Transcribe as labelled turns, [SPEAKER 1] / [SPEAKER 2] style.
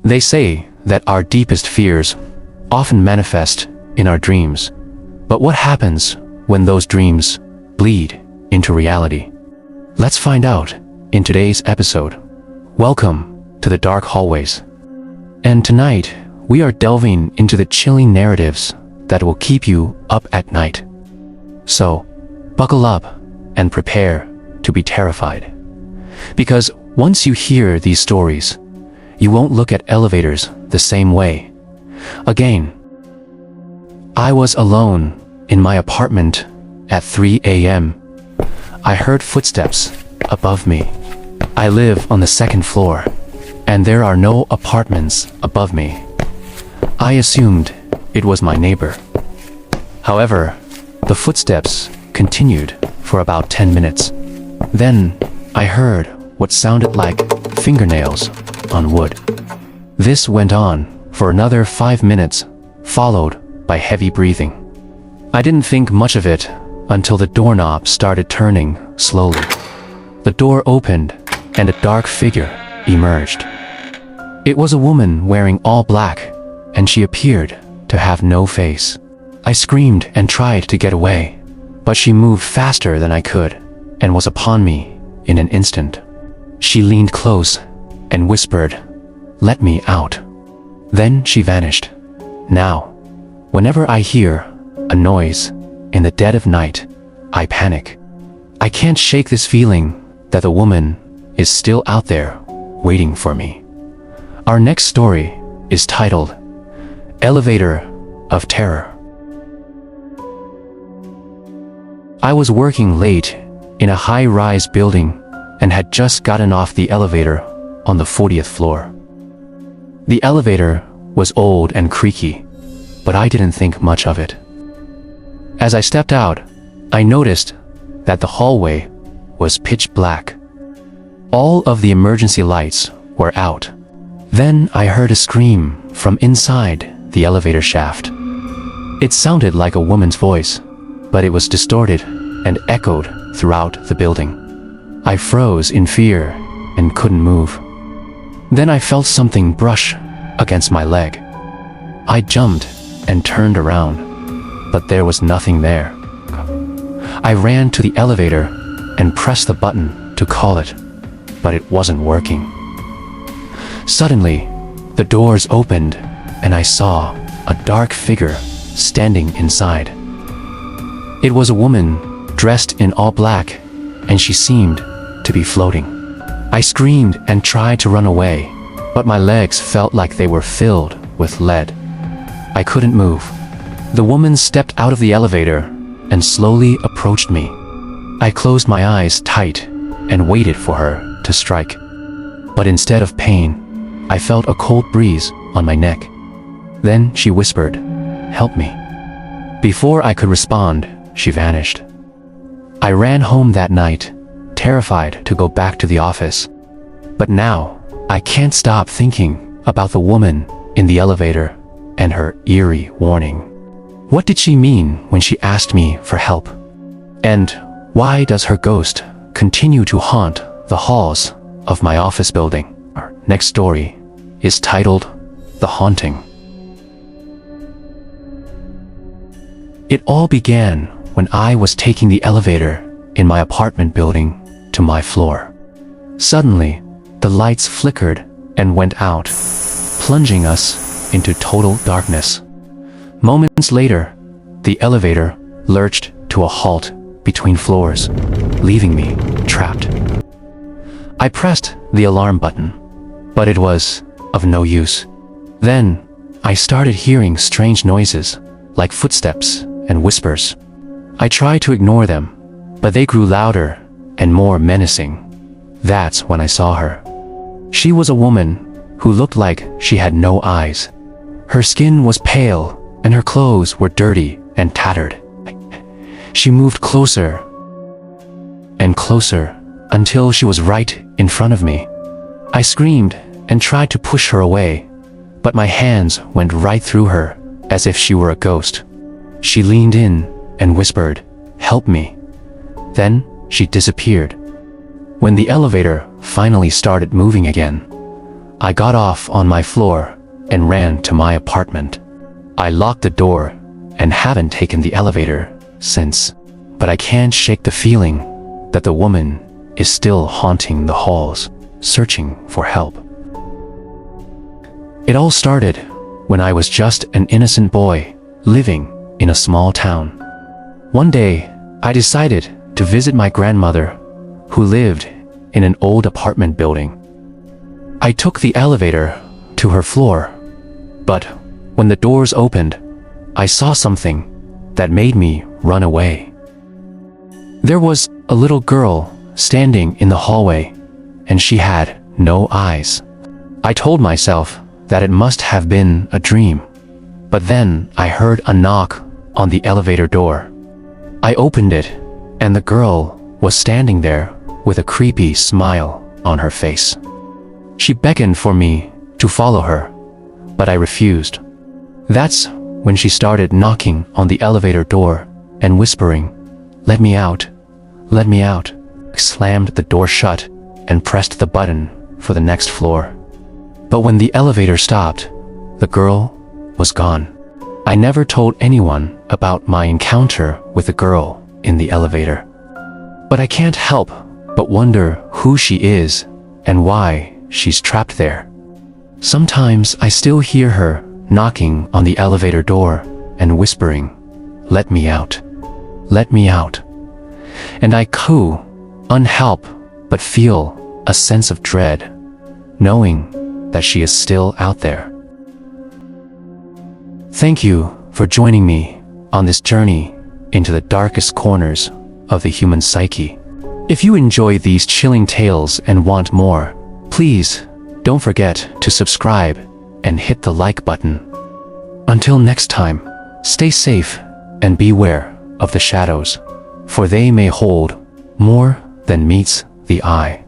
[SPEAKER 1] They say that our deepest fears often manifest in our dreams. But what happens when those dreams bleed into reality? Let's find out in today's episode. Welcome to the Dark Hallways. And tonight, we are delving into the chilling narratives that will keep you up at night. So, buckle up and prepare to be terrified. Because once you hear these stories, you won't look at elevators the same way again. I was alone in my apartment at 3 a.m. I heard footsteps above me. I live on the second floor, and there are no apartments above me. I assumed it was my neighbor. However, the footsteps continued for about 10 minutes. Then I heard what sounded like fingernails on wood. This went on for another 5 minutes, followed by heavy breathing. I didn't think much of it until the doorknob started turning slowly. The door opened and a dark figure emerged. It was a woman wearing all black, and she appeared to have no face. I screamed and tried to get away, but she moved faster than I could and was upon me in an instant. She leaned close and whispered, "Let me out." Then she vanished. Now, whenever I hear a noise in the dead of night, I panic. I can't shake this feeling that the woman is still out there waiting for me. Our next story is titled Elevator of Terror. I was working late in a high-rise building and had just gotten off the elevator on the 40th floor. The elevator was old and creaky, but I didn't think much of it. As I stepped out, I noticed that the hallway was pitch black. All of the emergency lights were out. Then I heard a scream from inside the elevator shaft. It sounded like a woman's voice, but it was distorted and echoed throughout the building. I froze in fear and couldn't move. Then I felt something brush against my leg. I jumped and turned around, but there was nothing there. I ran to the elevator and pressed the button to call it, but it wasn't working. Suddenly, the doors opened and I saw a dark figure standing inside. It was a woman dressed in all black, and she seemed to be floating. I screamed and tried to run away, but my legs felt like they were filled with lead. I couldn't move. The woman stepped out of the elevator and slowly approached me. I closed my eyes tight and waited for her to strike. But instead of pain, I felt a cold breeze on my neck. Then she whispered, "Help me." Before I could respond, she vanished. I ran home that night, terrified to go back to the office. But now, I can't stop thinking about the woman in the elevator and her eerie warning. What did she mean when she asked me for help? And why does her ghost continue to haunt the halls of my office building? Our next story is titled The Haunting. It all began when I was taking the elevator in my apartment building to my floor. Suddenly, the lights flickered and went out, plunging us into total darkness. Moments later, the elevator lurched to a halt between floors, leaving me trapped. I pressed the alarm button, but it was of no use. Then, I started hearing strange noises, like footsteps and whispers. I tried to ignore them, but they grew louder and more menacing. That's when I saw her. She was a woman who looked like she had no eyes. Her skin was pale, and her clothes were dirty and tattered. She moved closer and closer until she was right in front of me. I screamed and tried to push her away, but my hands went right through her as if she were a ghost. She leaned in and whispered, "Help me." Then she disappeared. When the elevator finally started moving again, I got off on my floor and ran to my apartment. I locked the door and haven't taken the elevator since, but I can't shake the feeling that the woman is still haunting the halls, searching for help. It all started when I was just an innocent boy living in a small town. One day, I decided to visit my grandmother, who lived in an old apartment building. I took the elevator to her floor, but when the doors opened, I saw something that made me run away. There was a little girl standing in the hallway, and she had no eyes. I told myself that it must have been a dream, but then I heard a knock on the elevator door. I opened it, and the girl was standing there with a creepy smile on her face. She beckoned for me to follow her, but I refused. That's when she started knocking on the elevator door and whispering, "Let me out, let me out." I slammed the door shut and pressed the button for the next floor. But when the elevator stopped, the girl was gone. I never told anyone about my encounter with the girl in the elevator. But I can't help but wonder who she is and why she's trapped there. Sometimes I still hear her knocking on the elevator door and whispering, "Let me out, let me out." And I coo, unhelp, but feel a sense of dread, knowing that she is still out there. Thank you for joining me on this journey into the darkest corners of the human psyche. If you enjoy these chilling tales and want more, please don't forget to subscribe and hit the like button. Until next time, stay safe and beware of the shadows, for they may hold more than meets the eye.